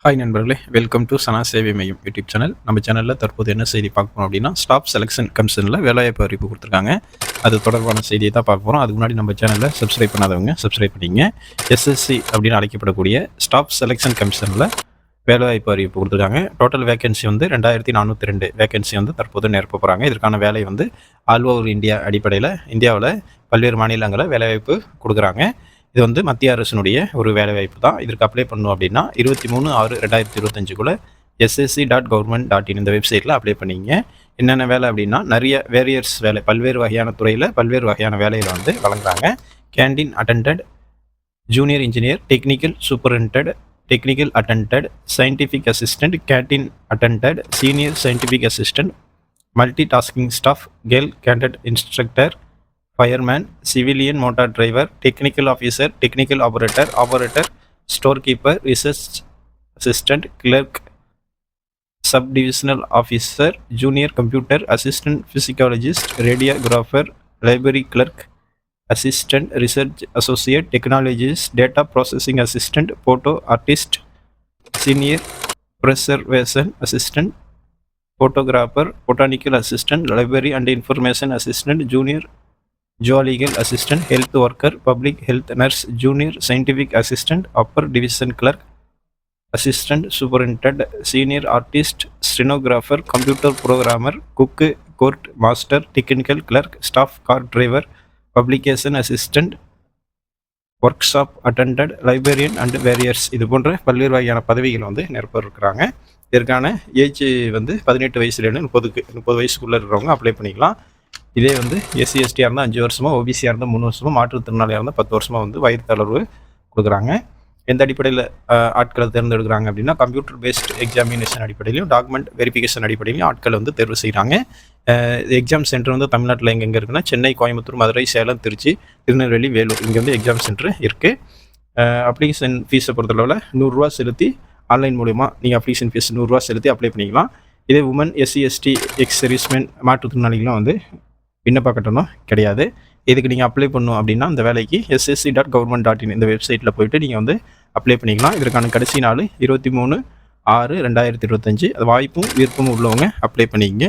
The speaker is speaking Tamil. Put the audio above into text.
ஹாய் நண்பர்களே, வெல்கம் டு சனா சேவை மையம் யூடியூப் சேனல். நம்ம சேனலில் தற்போது என்ன செய்தி பார்க்க போகிறோம் அப்படின்னா, ஸ்டாஃப் செலெக்ஷன் கமிஷனில் வேலைவாய்ப்பு அறிவிப்பு கொடுத்துருக்காங்க. அது தொடர்பான செய்தியை தான் பார்க்க போகிறோம். அதுக்கு முன்னாடி நம்ம சேனலில் சப்ஸ்கிரைப் பண்ணாதவங்க சப்ஸ்கிரைப் பண்ணிங்க. எஸ்எஸ்சி அப்படின்னு அழைக்கப்படக்கூடிய ஸ்டாஃப் செலெக்ஷன் கமிஷனில் வேலைவாய்ப்பு அறிவிப்பு கொடுத்துருக்காங்க. டோட்டல் வேகன்சி வந்து 2402 வேகன்சி வந்து தற்போது நிரப்ப போகிறாங்க. இதற்கான வேலை வந்து ஆல் ஓவர் இந்தியா அடிப்படையில் இந்தியாவில் பல்வேறு மாநிலங்களில் வேலைவாய்ப்பு கொடுக்குறாங்க. இது வந்து மத்திய அரசினுடைய ஒரு வேலைவாய்ப்பு தான். இதற்கு அப்ளை பண்ணணும் அப்படின்னா 23/6/2025 ssc.government.in இந்த வெப்சைட்டில் அப்ளை பண்ணிங்க. என்னென்ன வேலை அப்படின்னா, நிறைய வேரியர்ஸ் வேலை, பல்வேறு வகையான துறையில் பல்வேறு வகையான வேலையில் வந்து வழங்குறாங்க. Canteen attendant, junior engineer, technical superintendent, technical attendant, scientific assistant, canteen attendant, senior scientific assistant, multi tasking staff, girl cadet instructor, fireman, civilian motor driver, technical officer, technical operator, storekeeper, research assistant, clerk, subdivisional officer, junior computer assistant, physiologist, radiographer, library clerk, assistant, research associate, technologist, data processing assistant, photo artist, senior preservation assistant, photographer, botanical assistant, library and information assistant, junior zoological assistant, health worker, public health nurse, junior scientific assistant, upper division clerk, assistant superintendent, senior artist, stenographer, computer programmer, cook, court master, technical clerk, staff car driver, publication assistant, workshop attended, librarian and warriors, இது போன்ற பல்வேறு வகையான பதவிகள் வந்து நிரப்ப இருக்கிறாங்க. இதற்கான ஏஜ் வந்து 18 வயசுலேருந்து 30 வயசுக்குள்ளே இருக்கிறவங்க அப்ளை பண்ணிக்கலாம். இதே வந்து எஸ்சி எஸ்டியாக இருந்தால் 5 வருஷமாக, ஓபிசியாக இருந்தால் 3 வருஷமாக, மாற்றுத்திறனாளியாக இருந்தால் 10 வருஷமாக வந்து வயது தளர்வு கொடுக்குறாங்க. எந்த அடிப்படையில் ஆட்களை தேர்ந்தெடுக்கிறாங்க அப்படின்னா, கம்ப்யூட்டர் பேஸ்ட் எக்ஸாமினேஷன் அடிப்படையிலையும் டாக்குமெண்ட் வெரிஃபிகேஷன் அடிப்படையிலையும் ஆட்களை வந்து தேர்வு செய்கிறாங்க. எக்ஸாம் சென்டர் வந்து தமிழ்நாட்டில் எங்கெங்கே இருக்குன்னா, சென்னை, கோயம்புத்தூர், மதுரை, சேலம், திருச்சி, திருநெல்வேலி, வேலூர், இங்கே வந்து எக்ஸாம் சென்டர் இருக்குது. அப்ளிகேஷன் ஃபீஸை பொறுத்தளவில் 100 ரூபா செலுத்தி ஆன்லைன் மூலிமா நீங்கள் அப்ளிகேஷன் ஃபீஸ் 100 ரூபா செலுத்தி அப்ளை பண்ணிக்கலாம். இதே woman, SC ST, ex serviceman, மாற்றுத்திறனாளிகளும் வந்து விண்ணப்ப கட்டணம் கிடையாது. இதுக்கு நீங்கள் அப்ளை பண்ணணும் அப்படின்னா, இந்த வேலைக்கு ssc.government.in இந்த வெப்சைட்டில் போய்ட்டு நீங்கள் வந்து அப்ளை பண்ணிக்கலாம். இதற்கான கடைசி நாள் 23/6/2025. அது வாய்ப்பும் விருப்பமும் உள்ளவங்க அப்ளை பண்ணிக்கங்க.